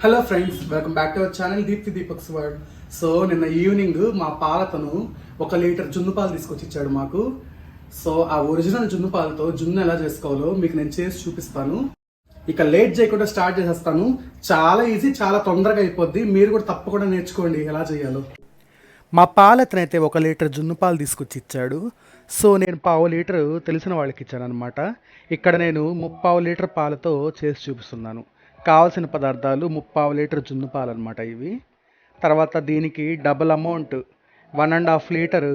Hello friends, welcome back to our channel Deepti Deepak's world. So నిన్న evening మా పాలతను 1 litre జున్ను పాలు తీసుకొచ్చి ఇచ్చాడు మాకు. సో ఆ ఒరిజినల్ జున్ను పాలతో జున్ను ఎలా చేసుకోవాలో మీకు నేను చేసి చూపిస్తాను. ఇక లేట్ చేయకుండా స్టార్ట్ చేసేస్తాను. చాలా ఈజీ, చాలా తొందరగా అయిపోద్ది. మీరు కూడా తప్పకుండా నేర్చుకోండి ఎలా చేయాలో. మా పాలతనైతే 1 లీటర్ జున్ను పాలు తీసుకొచ్చి ఇచ్చాడు. సో నేను 1/2 లీటర్ తెలిసిన వాళ్ళకి ఇచ్చాను అనమాట. ఇక్కడ నేను 3/4 లీటర్ పాలతో చేసి చూపిస్తున్నాను. కావాల్సిన పదార్థాలు 3/4 లీటర్ జున్ను పాలు అనమాట ఇవి. తర్వాత దీనికి double amount 1.5 litre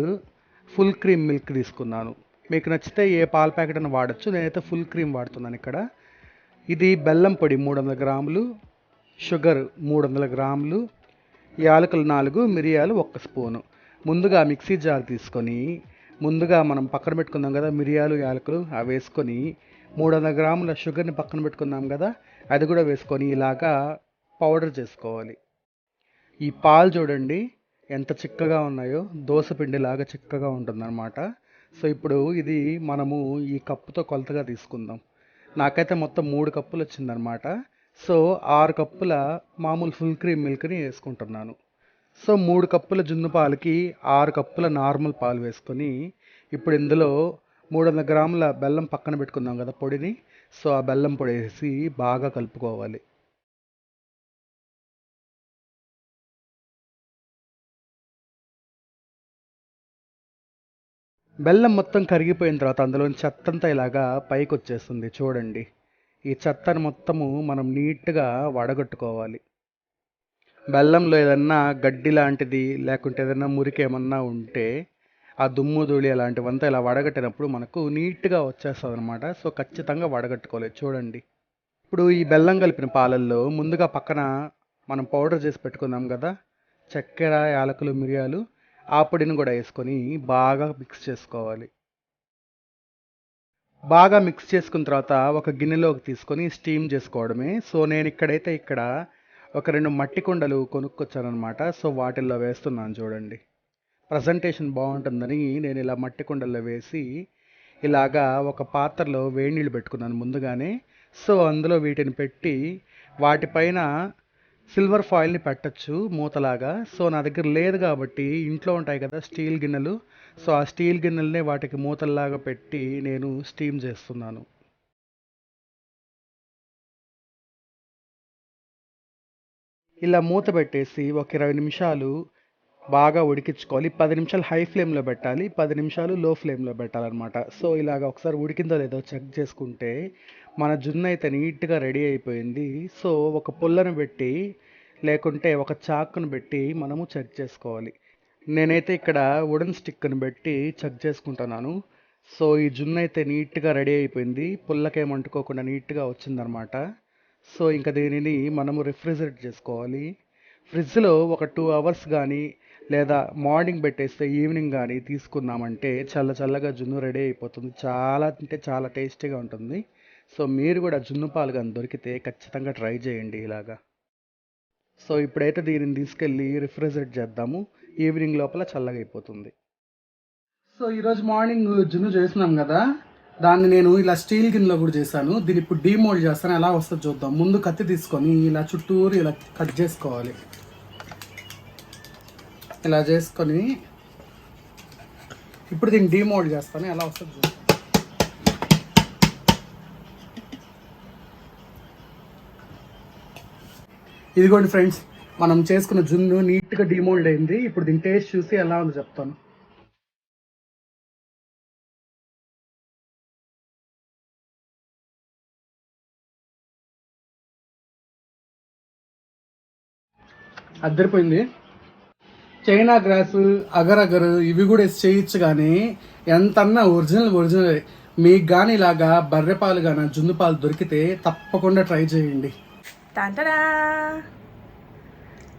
full cream milk తీసుకున్నాను. మీకు నచ్చితే ఏ పాల ప్యాకెట్ అని వాడచ్చు, నేనైతే ఫుల్ క్రీమ్ వాడుతున్నాను ఇక్కడ. ఇది బెల్లం పొడి 300 గ్రాములు, షుగర్ 300 గ్రాములు, యాలకులు 4, మిరియాలు 1 స్పూను. ముందుగా మిక్సీ జార్ తీసుకొని ముందుగా మనం పక్కన పెట్టుకుందాం కదా మిరియాలు యాలకులు, అవి వేసుకొని 300 గ్రాముల షుగర్ని పక్కన పెట్టుకుందాం కదా, అది కూడా వేసుకొని ఇలాగా పౌడర్ చేసుకోవాలి. ఈ పాలు చూడండి ఎంత చిక్కగా ఉన్నాయో, దోశ పిండిలాగా చిక్కగా ఉంటుందన్నమాట. సో ఇప్పుడు ఇది మనము ఈ కప్పుతో కొలతగా తీసుకుందాం. నాకైతే మొత్తం 3 కప్పులు వచ్చిందనమాట. సో 6 కప్పుల మామూలు ఫుల్ క్రీమ్ మిల్క్ని వేసుకుంటున్నాను. సో 3 కప్పుల జున్ను పాలకి 6 కప్పుల నార్మల్ పాలు వేసుకొని ఇప్పుడు ఇందులో 300 గ్రాముల బెల్లం పక్కన పెట్టుకుందాం కదా పొడిని. సో ఆ బెల్లం పొడి వేసి బాగా కలుపుకోవాలి. బెల్లం మొత్తం కరిగిపోయిన తర్వాత అందులోని చెత్తంతా ఇలాగా పైకి వచ్చేస్తుంది చూడండి. ఈ చెత్తను మొత్తము మనం నీట్గా వడగట్టుకోవాలి. బెల్లంలో ఏదన్నా గడ్డి లాంటిది లేకుంటే ఏదన్నా మురికి ఏమన్నా ఉంటే ఆ దుమ్ము ధూళి అలాంటివంతా ఇలా వడగట్టినప్పుడు మనకు నీట్గా వచ్చేస్తుంది అనమాట. సో ఖచ్చితంగా వడగట్టుకోవాలి చూడండి. ఇప్పుడు ఈ బెల్లం కలిపిన పాలల్లో ముందుగా పక్కన మనం పౌడర్ చేసి పెట్టుకుందాం కదా చక్కెర, యాలకులు, మిరియాలు, ఆ పొడిని కూడా వేసుకొని బాగా మిక్స్ చేసుకోవాలి. బాగా మిక్స్ చేసుకున్న తర్వాత ఒక గిన్నెలోకి తీసుకొని స్టీమ్ చేసుకోవడమే. సో నేను ఇక్కడ ఒక 2 మట్టి కుండలు కొనుక్కొచ్చానమాట. సో వాటిల్లో వేస్తున్నాను చూడండి. ప్రజెంటేషన్ బాగుంటుందని నేను ఇలా మట్టి కుండల్లో వేసి ఇలాగా ఒక పాత్రలో వేడి నీళ్ళు పెట్టుకున్నాను ముందుగానే. సో అందులో వీటిని పెట్టి వాటిపైన సిల్వర్ ఫాయిల్ని పెట్టచ్చు మూతలాగా. సో నా దగ్గర లేదు కాబట్టి ఇంట్లో ఉంటాయి కదా స్టీల్ గిన్నెలు. సో ఆ స్టీల్ గిన్నెలనే వాటికి మూతల్లాగా పెట్టి నేను స్టీమ్ చేస్తున్నాను. ఇలా మూత పెట్టేసి ఒక 20 నిమిషాలు బాగా ఉడికించుకోవాలి. 10 నిమిషాలు హై ఫ్లేమ్లో పెట్టాలి, 10 నిమిషాలు లో ఫ్లేమ్లో పెట్టాలన్నమాట. సో ఇలాగ ఒకసారి ఉడికిందో లేదో చెక్ చేసుకుంటే మన జున్ను అయితే నీట్గా రెడీ అయిపోయింది. సో ఒక పుల్లను పెట్టి లేకుంటే ఒక చాకును పెట్టి మనము చెక్ చేసుకోవాలి. నేనైతే ఇక్కడ వుడెన్ స్టిక్ని పెట్టి చెక్ చేసుకుంటున్నాను. సో ఈ జున్ను అయితే నీట్గా రెడీ అయిపోయింది, పుల్లకేమంటుకోకుండా నీట్గా వచ్చిందనమాట. సో ఇంకా దీనిని మనము రిఫ్రిజిరేట్ చేసుకోవాలి. ఫ్రిడ్జ్లో ఒక 2 అవర్స్ కానీ లేదా మార్నింగ్ పెట్టేస్తే ఈవినింగ్ కానీ తీసుకున్నామంటే చల్లగా జున్ను రెడీ అయిపోతుంది. చాలా అంటే చాలా టేస్టీగా ఉంటుంది. సో మీరు కూడా జున్ను పాలు కానీ దొరికితే ఖచ్చితంగా ట్రై చేయండి ఇలాగా. సో ఇప్పుడైతే దీనిని తీసుకెళ్ళి రిఫ్రిజిరేట్ చేద్దాము, ఈవినింగ్ లోపల చల్లగా అయిపోతుంది. సో ఈరోజు మార్నింగ్ జున్ను చేసినాం కదా, దాన్ని నేను ఇలా స్టీల్ గిన్నెలో కూడా చేశాను. దీన్ని ఇప్పుడు డీమోల్డ్ చేస్తాను, ఎలా వస్తుందో చూద్దాం. ముందు కత్తి తీసుకొని ఇలా చుట్టూరు ఇలా కట్ చేసుకోవాలి. ఇలా చేసుకొని ఇప్పుడు దీన్ని డీమోల్డ్ చేస్తాను, ఎలా వస్తుందో చూద్దాం. ఇదిగోండి ఫ్రెండ్స్, మనం చేసుకున్న జున్ను నీట్గా డీమోల్డ్ అయింది. ఇప్పుడు దీని టేస్ట్ చూసి ఎలా ఉందో చెప్తాను. అద్దరిపోయింది. చైనా గ్రాస్, అగర్ ఇవి కూడా చేయొచ్చు, కానీ ఎంతన్నా ఒరిజినల్. మీకు కానీ ఇలాగా బర్రె పాలు కానీ జున్ను పాలు దొరికితే తప్పకుండా ట్రై చేయండి. టాంటడా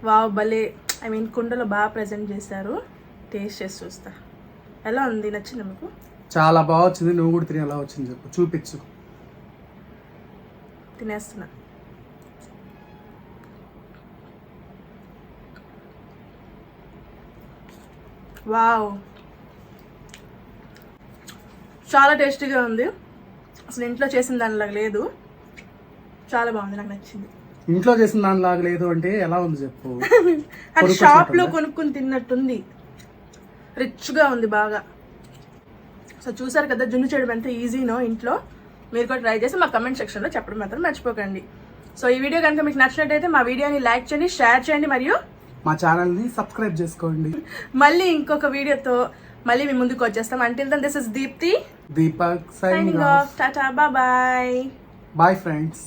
వావ్, భలే కుండలో బాగా ప్రజెంట్ చేశారు. టేస్ట్ చేసి చూస్తా ఎలా ఉంది, నచ్చింది మీకు? చాలా బాగా వచ్చింది. నువ్వు కూడా తిని ఎలా వచ్చింది చెప్పు, చూపించు. తినేస్తున్నా. వావ్, చాలా టేస్టీగా ఉంది. అసలు ఇంట్లో చేసిన దానిలాగా లేదు, చాలా బాగుంది, నాకు నచ్చింది. ఇంట్లో చేసిన దానిలాగా లేదు అంటే ఎలా ఉంది చెప్పు. అది షాప్ లో కొనుక్కుని తిన్నట్టుంది, రిచ్ గా ఉంది బాగా. సో చూసారు కదా జున్ను చేయడం ఎంత ఈజీనో ఇంట్లో. మీరు కూడా ట్రై చేసి మా కమెంట్ సెక్షన్ లో చెప్పడం మాత్రం మర్చిపోకండి. సో ఈ వీడియో కనుక మీకు నచ్చినట్టయితే మా వీడియోని లైక్ చేయండి, షేర్ చేయండి, మరియు మా ఛానల్ ని సబ్స్క్రైబ్ చేసుకోండి. మళ్ళీ ఇంకొక వీడియోతో మళ్ళీ మీ ముందుకు వచ్చేస్తాం. Until then, this is Deepti Deepak signing signing off. Tata, bye bye. Bye friends.